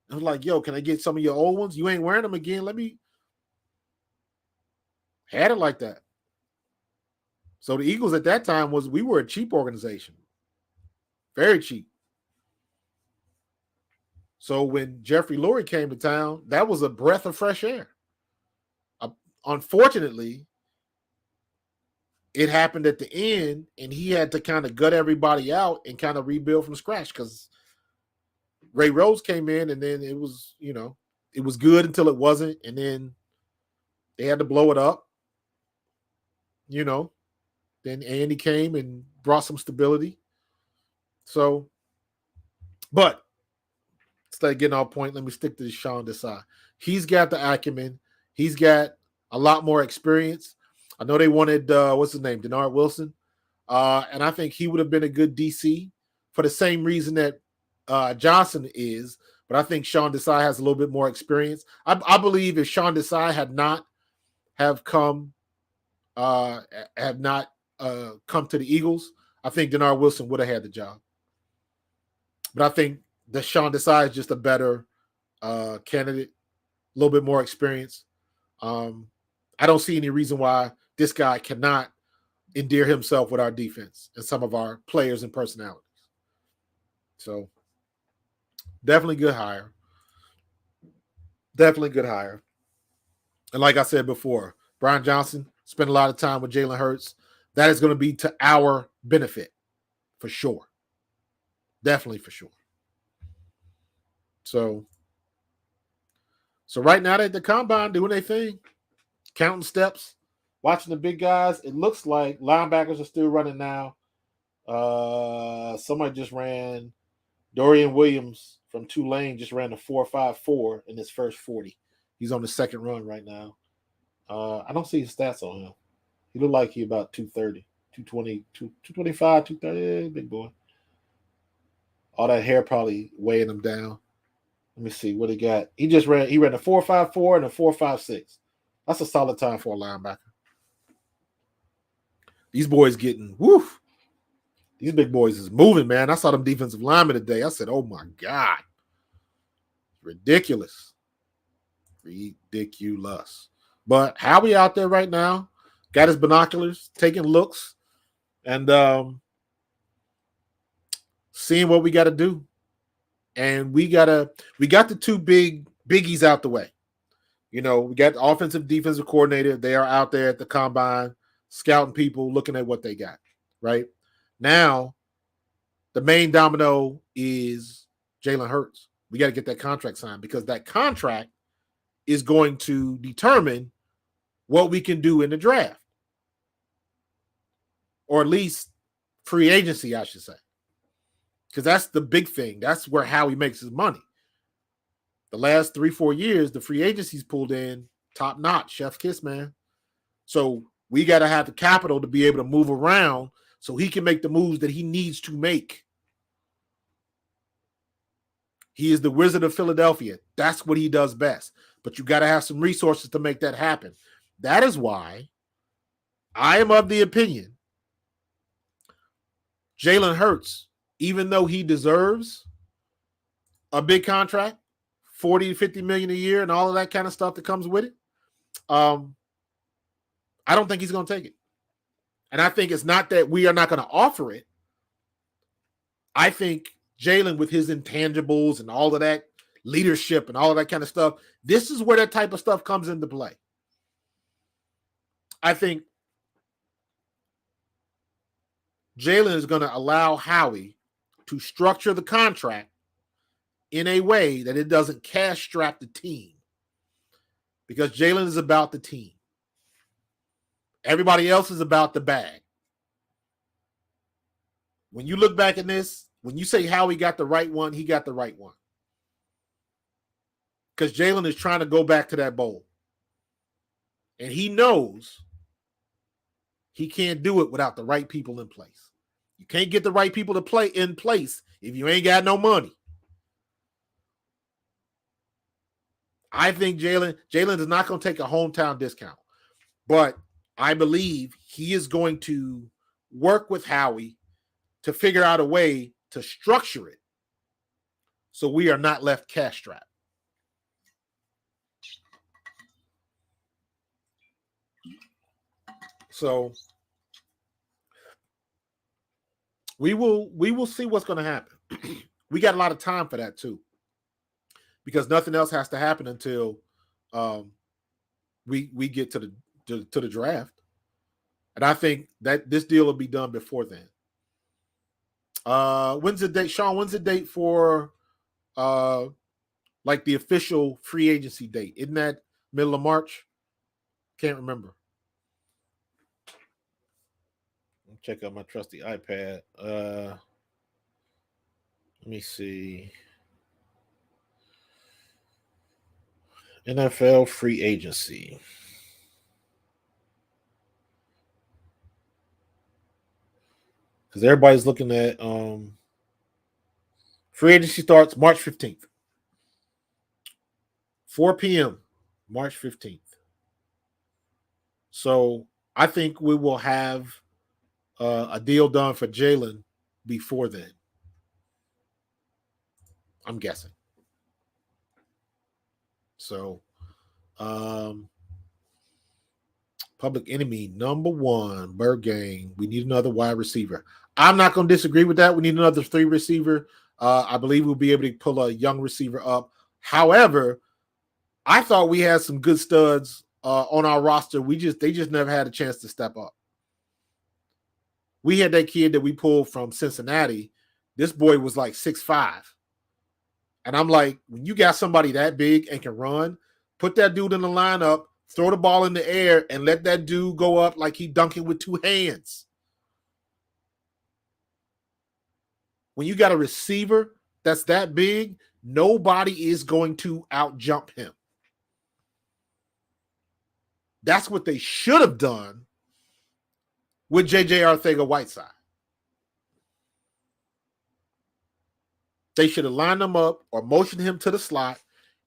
A: I was like, yo, can I get some of your old ones? You ain't wearing them again. Let me. Had it like that. So the Eagles at that time we were a cheap organization. Very cheap. So when Jeffrey Lurie came to town, that was a breath of fresh air. Unfortunately, it happened at the end, and he had to kind of gut everybody out and kind of rebuild from scratch, because Ray Rose came in, and then it was, it was good until it wasn't, and then they had to blow it up. Then Andy came and brought some stability. So, but instead of getting off point, let me stick to Sean Desai. He's got the acumen. He's got a lot more experience. I know they wanted, what's his name, Denard Wilson. And I think he would have been a good DC for the same reason that Johnson is. But I think Sean Desai has a little bit more experience. I believe if Sean Desai had not come to the Eagles, I think Denard Wilson would have had the job. But I think that Sean Desai is just a better candidate, a little bit more experience. I don't see any reason why this guy cannot endear himself with our defense and some of our players and personalities. So definitely good hire. Definitely good hire. And like I said before, Brian Johnson spent a lot of time with Jalen Hurts. That is going to be to our benefit for sure. Definitely for sure. So right now they're at the combine doing their thing, counting steps, watching the big guys. It looks like linebackers are still running now. Somebody just ran, Dorian Williams from Tulane just ran a 4.54 in his first 40. He's on the second run right now. I don't see his stats on him. He looked like he about 230, 220, 225, 230. Big boy. All that hair probably weighing him down. Let me see what he got. He ran a 4.54 and a 4.56. That's a solid time for a linebacker. These boys getting woof. These big boys is moving, man. I saw them defensive linemen today. I said, oh my God. Ridiculous. Ridiculous. But Howie out there right now, got his binoculars, taking looks, and seeing what we got to do. And we got the two biggies out the way. We got the offensive defensive coordinator. They are out there at the combine, scouting people, looking at what they got, right? Now, the main domino is Jalen Hurts. We got to get that contract signed, because that contract is going to determine what we can do in the draft, or at least free agency, I should say, because that's the big thing. That's where Howie makes his money. The last 3-4 years, the free agency's pulled in top notch, chef kiss, man. So we got to have the capital to be able to move around so he can make the moves that he needs to make. He is the Wizard of Philadelphia. That's what he does best. But you got to have some resources to make that happen. That is why I am of the opinion Jalen Hurts, even though he deserves a big contract, 40 to 50 million a year and all of that kind of stuff that comes with it, I don't think he's going to take it. And I think it's not that we are not going to offer it. I think Jalen, with his intangibles and all of that leadership and all of that kind of stuff, this is where that type of stuff comes into play. I think Jalen is going to allow Howie to structure the contract in a way that it doesn't cash strap the team, because Jalen is about the team. Everybody else is about the bag. When you look back at this, when you say Howie got the right one, he got the right one. Because Jalen is trying to go back to that bowl. And he knows he can't do it without the right people in place. You can't get the right people to play in place if you ain't got no money. I think Jalen is not going to take a hometown discount. But I believe he is going to work with Howie to figure out a way to structure it so we are not left cash strapped. So we will see what's going to happen. We got a lot of time for that too, because nothing else has to happen until we get to the draft, and I think that this deal will be done before then. When's the date, Sean? When's the date for like the official free agency date? Isn't that middle of March? Can't remember. Check out my trusty iPad. Let me see. NFL free agency. Because everybody's looking at free agency starts March 15th. 4 p.m. March 15th. So I think we will have a deal done for Jalen before then. I'm guessing. So Public Enemy #1, Bergang. We need another wide receiver. I'm not going to disagree with that. We need another 3 receiver. I believe we'll be able to pull a young receiver up. However, I thought we had some good studs on our roster. They just never had a chance to step up. We had that kid that we pulled from Cincinnati. This boy was like 6'5". And I'm like, when you got somebody that big and can run, put that dude in the lineup, throw the ball in the air, and let that dude go up like he dunking with 2 hands. When you got a receiver that's that big, nobody is going to out-jump him. That's what they should have done with J.J. Arcega-Whiteside. They should have lined him up or motioned him to the slot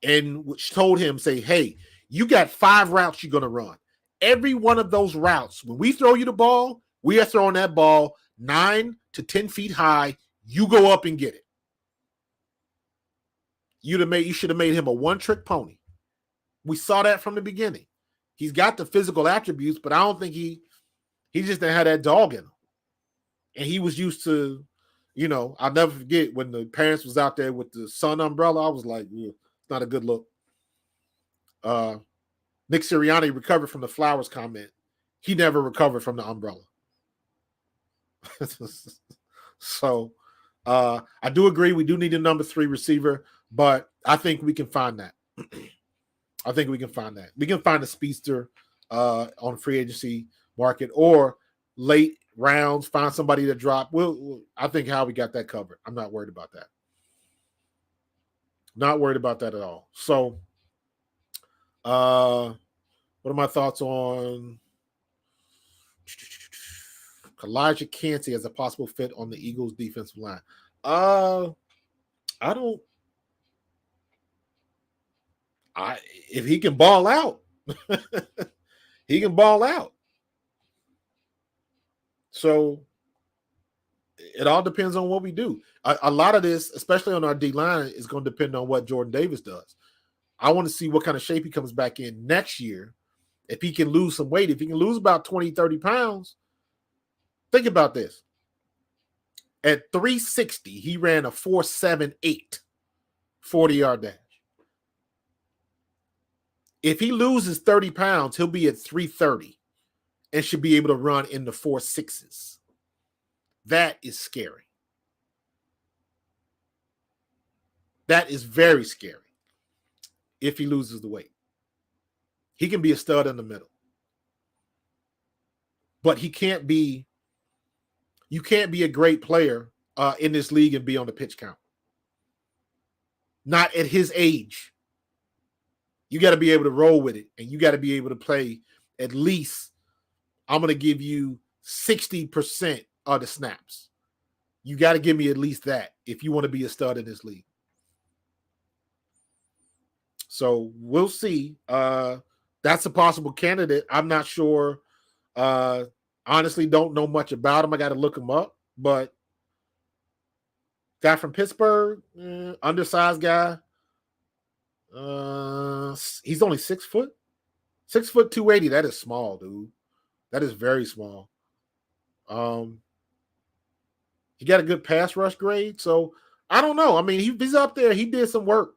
A: and told him, say, hey, you got 5 routes you're going to run. Every one of those routes, when we throw you the ball, we are throwing that ball 9 to 10 feet high. You go up and get it. You should have made him a one-trick pony. We saw that from the beginning. He's got the physical attributes, but I don't think he just didn't have that dog in him. And he was used to, I'll never forget when the parents was out there with the sun umbrella. I was like, it's not a good look. Nick Sirianni recovered from the flowers comment. He never recovered from the umbrella. So I do agree we do need a number 3 receiver, but I think we can find that. We can find a speedster on free agency market or late rounds, find somebody to drop. I think Howie got that covered. I'm not worried about that. Not worried about that at all. So what are my thoughts on Elijah Cansey as a possible fit on the Eagles defensive line? If he can ball out, he can ball out. So it all depends on what we do. A lot of this, especially on our D-line, is going to depend on what Jordan Davis does. I want to see what kind of shape he comes back in next year. If he can lose some weight, if he can lose about 20, 30 pounds, think about this. At 360, he ran a 4.78 40-yard dash. If he loses 30 pounds, he'll be at 330 and should be able to run in the 4.6s. That is scary. That is very scary if he loses the weight. He can be a stud in the middle. But you can't be a great player in this league and be on the pitch count. Not at his age. You got to be able to roll with it, and you got to be able to play at least, I'm going to give you 60% of the snaps. You got to give me at least that if you want to be a stud in this league. So we'll see. That's a possible candidate. I'm not sure. Honestly, don't know much about him. I got to look him up. But guy from Pittsburgh, undersized guy. He's only 6 foot. 6 foot 280. That is small, dude. That is very small. He got a good pass rush grade. So I don't know. I mean, he's up there. He did some work.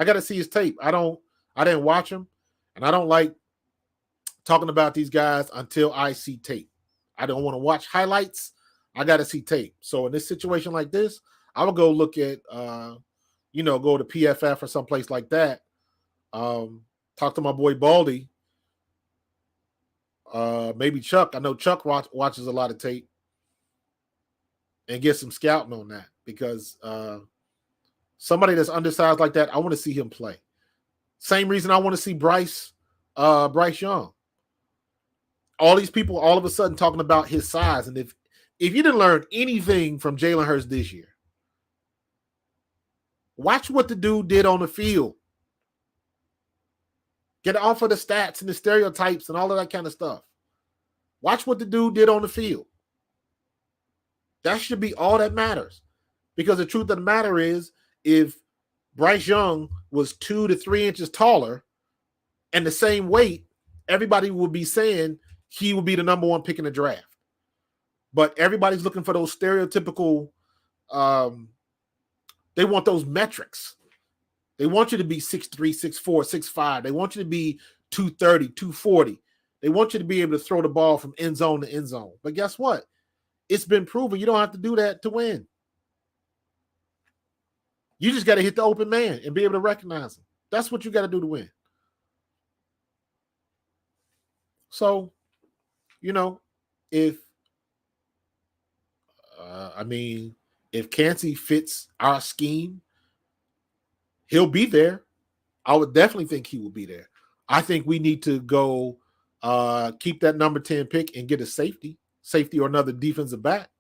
A: I got to see his tape. I didn't watch him, and I don't like talking about these guys until I see tape. I don't want to watch highlights. I got to see tape. So in this situation like this, I would go look at, go to PFF or someplace like that. Talk to my boy Baldy. Maybe Chuck. I know Chuck watches a lot of tape, and get some scouting on that, because somebody that's undersized like that, I want to see him play. Same reason I want to see Bryce Young. All these people all of a sudden talking about his size. And if you didn't learn anything from Jalen Hurts this year, watch what the dude did on the field. Get off of the stats and the stereotypes and all of that kind of stuff. Watch what the dude did on the field. That should be all that matters. Because the truth of the matter is, if Bryce Young was 2 to 3 inches taller and the same weight, everybody would be saying he would be the number 1 pick in the draft. But everybody's looking for those stereotypical, they want those metrics. They want you to be 6'3", 6'4", 6'5". They want you to be 230, 240. They want you to be able to throw the ball from end zone to end zone. But guess what? It's been proven you don't have to do that to win. You just got to hit the open man and be able to recognize him. That's what you got to do to win. So, if Kancey fits our scheme, he'll be there. I would definitely think he will be there. I think we need to go keep that number 10 pick and get a safety or another defensive back.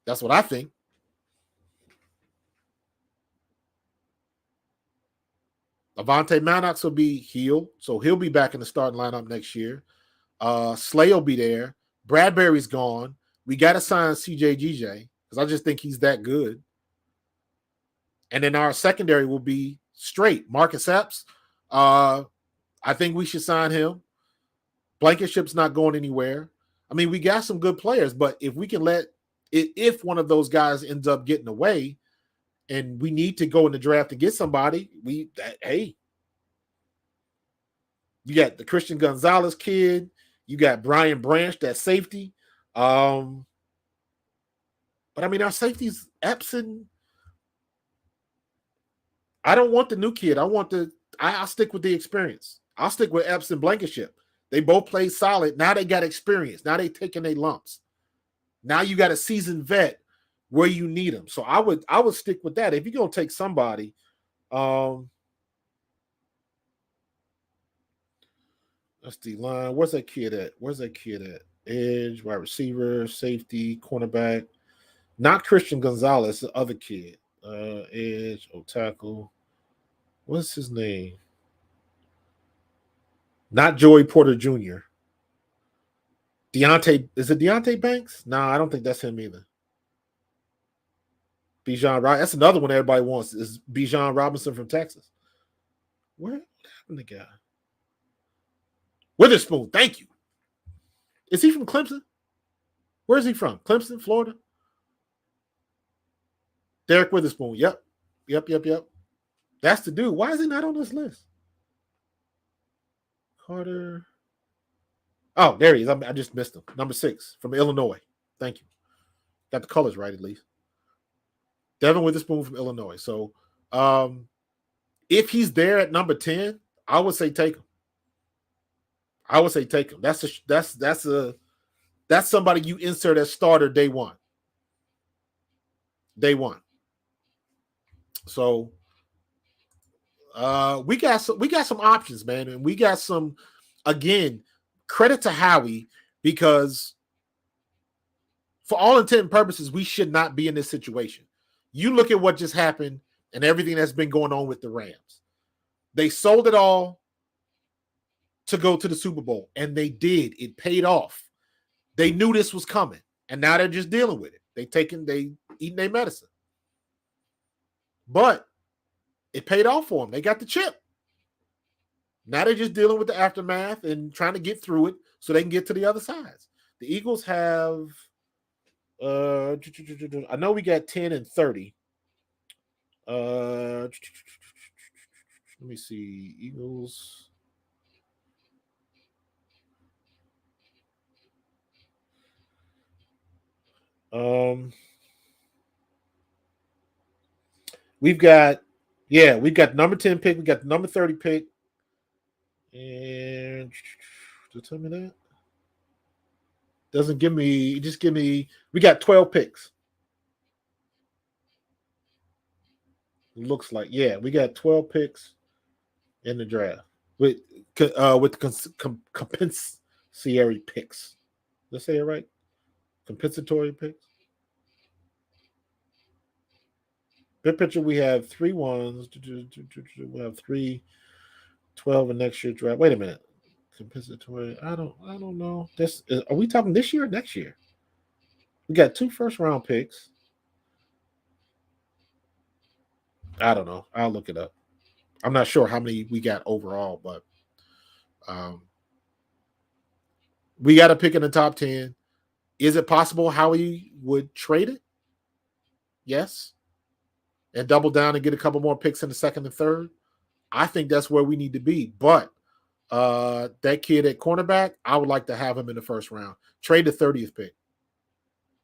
A: That's what I think. Avonte Maddox will be healed, so he'll be back in the starting lineup next year. Slay will be there. Bradbury's gone. We got to sign CJ because I just think he's that good. And then our secondary will be straight. Marcus Epps, I think we should sign him. Blankenship's not going anywhere. I mean, we got some good players, but if we can if one of those guys ends up getting away and we need to go in the draft to get somebody, hey. You got the Christian Gonzalez kid. You got Brian Branch, that safety. But I mean, our safety's Epps and I don't want the new kid. I'll stick with the experience. I'll stick with Epps and Blankenship. They both played solid. Now they got experience. Now they taking their lumps. Now you got a seasoned vet where you need them. So I would stick with that. If you're gonna take somebody, that's the line. Where's that kid at? Edge, wide receiver, safety, cornerback. Not Christian Gonzalez, the other kid. Edge, tackle. What's his name? Not Joey Porter Jr. Is it Deontay Banks? No, I don't think that's him either. Bijan Robinson. That's another one everybody wants, is Bijan Robinson from Texas. What happened to the guy? Witherspoon, thank you. Is he from Clemson? Where is he from? Clemson, Florida? Derek Witherspoon. Yep. That's the dude. Why is he not on this list? Carter. Oh, there he is. I just missed him. Number 6 from Illinois. Thank you. Got the colors right at least. Devin Witherspoon from Illinois. So if he's there at number 10, I would say take him. That's That's somebody you insert as starter day one. Day one. So we got some options, man, and we got some. Again, credit to Howie, because for all intent and purposes, we should not be in this situation. You look at what just happened and everything that's been going on with the Rams. They sold it all to go to the Super Bowl, and they did. It paid off. They knew this was coming, and now they're just dealing with it. They eating their medicine. But it paid off for them. They got the chip. Now they're just dealing with the aftermath and trying to get through it so they can get to the other sides. The Eagles have, I know we got 10 and 30. Let me see. Eagles. We've got number 10 pick. We got the number 30 pick. And tell me that. Doesn't give me, just give me, we got 12 picks. Looks like, yeah, we got 12 picks in the draft with compensatory picks. Did I say it right? Compensatory picks. Big picture, we have 3 ones. We have 3, 12 in next year draft. Wait a minute. Compensatory. I don't know. Are we talking this year or next year? We got 2 first-round picks. I don't know. I'll look it up. I'm not sure how many we got overall, but we got a pick in the top 10. Is it possible Howie would trade it? Yes. And double down and get a couple more picks in the second and third? I think that's where we need to be. But that kid at cornerback, I would like to have him in the first round. Trade the 30th pick.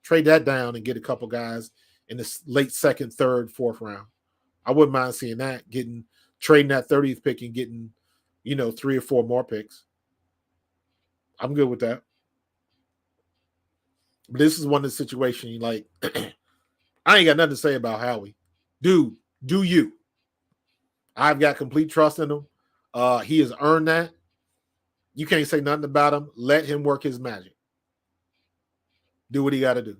A: Trade that down and get a couple guys in the late second, third, fourth round. I wouldn't mind seeing that, trading that 30th pick and getting, 3 or 4 more picks. I'm good with that. But this is one of the situations, like, I ain't got nothing to say about Howie. Dude, do you? I've got complete trust in him. He has earned that. You can't say nothing about him. Let him work his magic. Do what he got to do.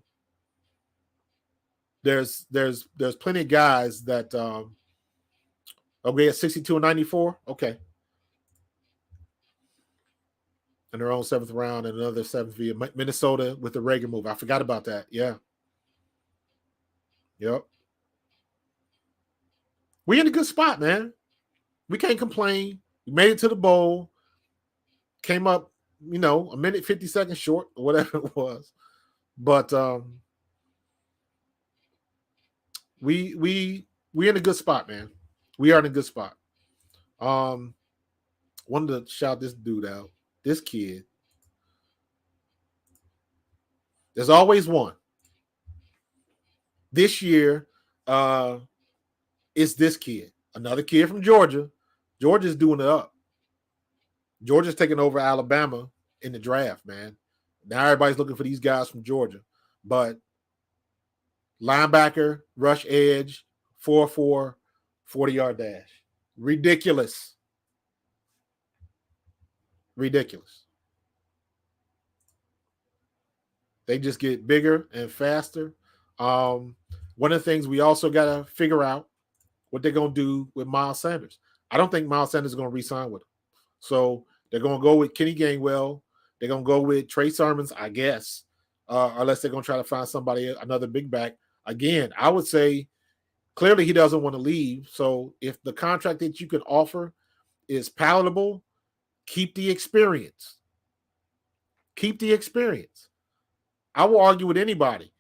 A: There's plenty of guys that at 62 and 94. Okay. And their own 7th round and another 7th via Minnesota with the Rager move. I forgot about that. Yeah. Yep. We're in a good spot, man. We can't complain. We made it to the bowl. Came up, a minute 50 seconds short or whatever it was. But we're in a good spot, man. We are in a good spot. Wanted to shout this dude out. This kid. There's always one. This year, it's this kid. Another kid from Georgia. Georgia's doing it up. Georgia's taking over Alabama in the draft, man. Now everybody's looking for these guys from Georgia. But linebacker, rush edge, 4.4, 40-yard dash. Ridiculous. Ridiculous. They just get bigger and faster. One of the things we also got to figure out what they're going to do with Miles Sanders. I don't think Miles Sanders is going to re-sign with him. So they're going to go with Kenny Gainwell. They're going to go with Trey Sermons, I guess, unless they're going to try to find somebody, another big back. Again, I would say clearly he doesn't want to leave. So if the contract that you can offer is palatable, keep the experience. Keep the experience. I will argue with anybody.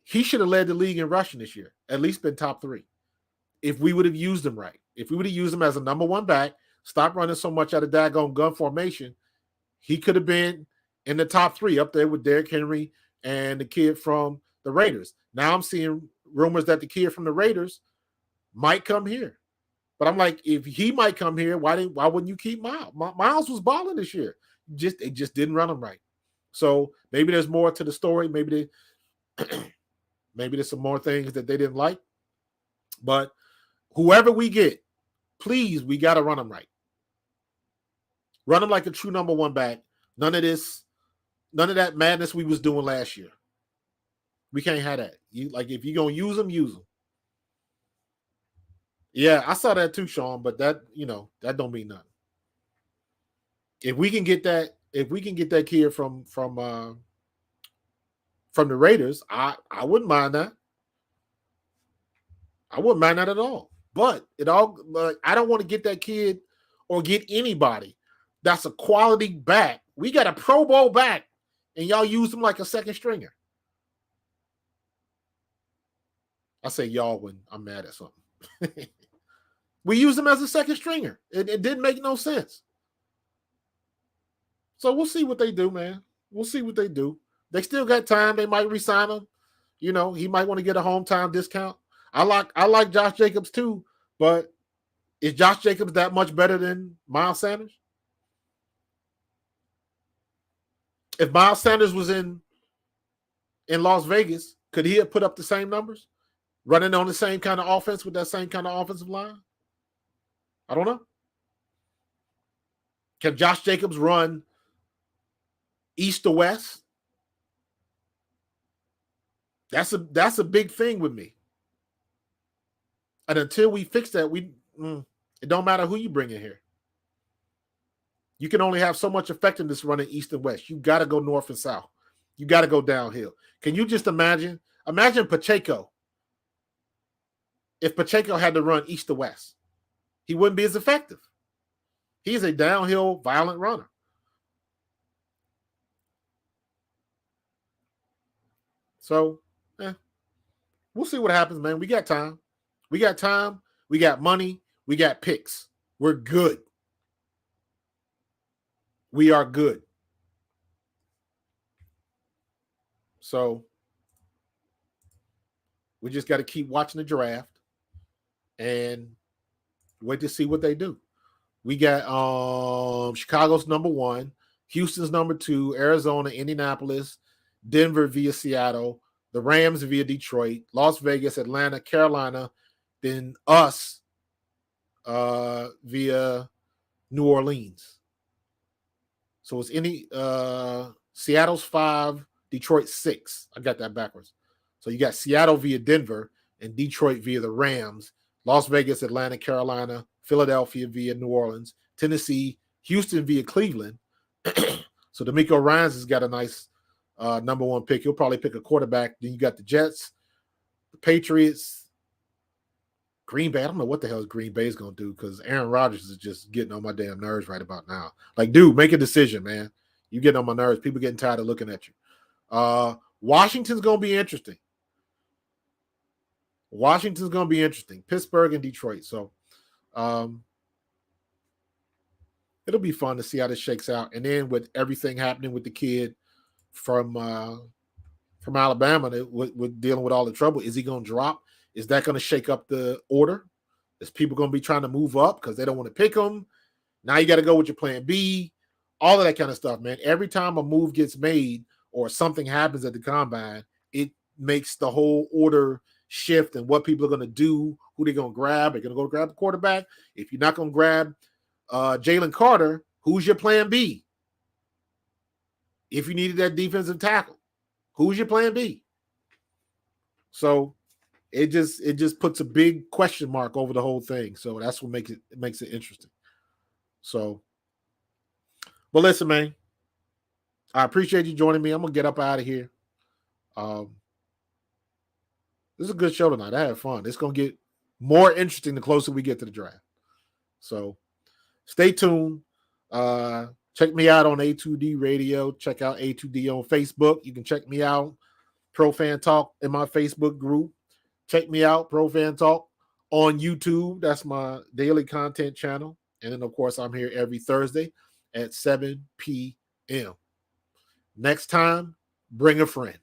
A: He should have led the league in rushing this year, at least been top 3. If we would have used him right. If we would have used him as a number 1 back, stop running so much out of daggone gun formation, he could have been in the top 3 up there with Derrick Henry and the kid from the Raiders. Now I'm seeing rumors that the kid from the Raiders might come here. But I'm like, if he might come here, why wouldn't you keep Miles? Miles was balling this year. They just didn't run him right. So maybe there's more to the story. Maybe there's some more things that they didn't like. But whoever we get, please, we got to run them right. Run them like a true number one back. None of that madness we was doing last year. We can't have that. If you're gonna use them, use them. Yeah, I saw that too, Sean. But that don't mean nothing. If we can get that kid from the Raiders, I wouldn't mind that. I wouldn't mind that at all. But I don't want to get that kid or get anybody that's a quality back. We got a Pro Bowl back, and y'all use him like a second stringer. I say y'all when I'm mad at something. We use him as a second stringer. It didn't make no sense. So we'll see what they do, man. We'll see what they do. They still got time. They might re-sign him. He might want to get a hometown discount. I like Josh Jacobs too, but is Josh Jacobs that much better than Miles Sanders? If Miles Sanders was in Las Vegas, could he have put up the same numbers? Running on the same kind of offense with that same kind of offensive line? I don't know. Can Josh Jacobs run east to west? That's a big thing with me. And until we fix that, it don't matter who you bring in here. You can only have so much effectiveness running east and west. You got to go north and south. You got to go downhill. Can you just imagine Pacheco? If Pacheco had to run east to west, he wouldn't be as effective. He's a downhill, violent runner. So, we'll see what happens, man. We got time. We got money. We got picks. We're good. We are good. So, we just got to keep watching the draft and wait to see what they do. We got Chicago's number 1, Houston's number 2, Arizona, Indianapolis, Denver via Seattle, the Rams via Detroit, Las Vegas, Atlanta, Carolina, then us via New Orleans. So it's Seattle's 5, Detroit 6. I got that backwards. So you got Seattle via Denver and Detroit via the Rams, Las Vegas, Atlanta, Carolina, Philadelphia via New Orleans, Tennessee, Houston via Cleveland. So D'Amico Ryans has got a nice number 1 pick. He'll probably pick a quarterback. Then you got the Jets, the Patriots, Green Bay. I don't know what the hell Green Bay is going to do because Aaron Rodgers is just getting on my damn nerves right about now. Like, dude, make a decision, man. You're getting on my nerves. People getting tired of looking at you. Washington's going to be interesting. Pittsburgh and Detroit. So it'll be fun to see how this shakes out. And then with everything happening with the kid from Alabama with dealing with all the trouble, is he going to drop? Is that going to shake up the order? Is people going to be trying to move up because they don't want to pick him? Now you got to go with your plan B, all of that kind of stuff, man. Every time a move gets made or something happens at the combine, it makes the whole order shift and what people are going to do, who they're going to grab. They're going to go grab a quarterback. If you're not going to grab Jalen Carter, who's your plan B? If you needed that defensive tackle, who's your plan B? So it just puts a big question mark over the whole thing. So that's what makes it interesting. So, but listen, man, I appreciate you joining me. I'm gonna get up out of here. This is a good show tonight. I had fun. It's gonna get more interesting the closer we get to the draft. So stay tuned. Check me out on A2D Radio. Check out A2D on Facebook. You can check me out, Pro Fan Talk, in my Facebook group. Check me out, Pro Fan Talk, on YouTube. That's my daily content channel. And then, of course, I'm here every Thursday at 7 p.m. Next time, bring a friend.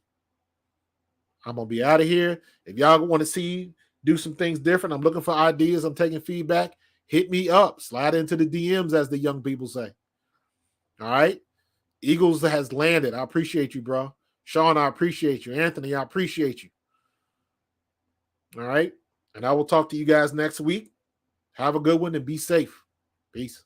A: I'm going to be out of here. If y'all want to see, do some things different, I'm looking for ideas. I'm taking feedback. Hit me up. Slide into the DMs, as the young people say. All right? Eagles has landed. I appreciate you, bro. Sean, I appreciate you. Anthony, I appreciate you. All right. And I will talk to you guys next week. Have a good one and be safe. Peace.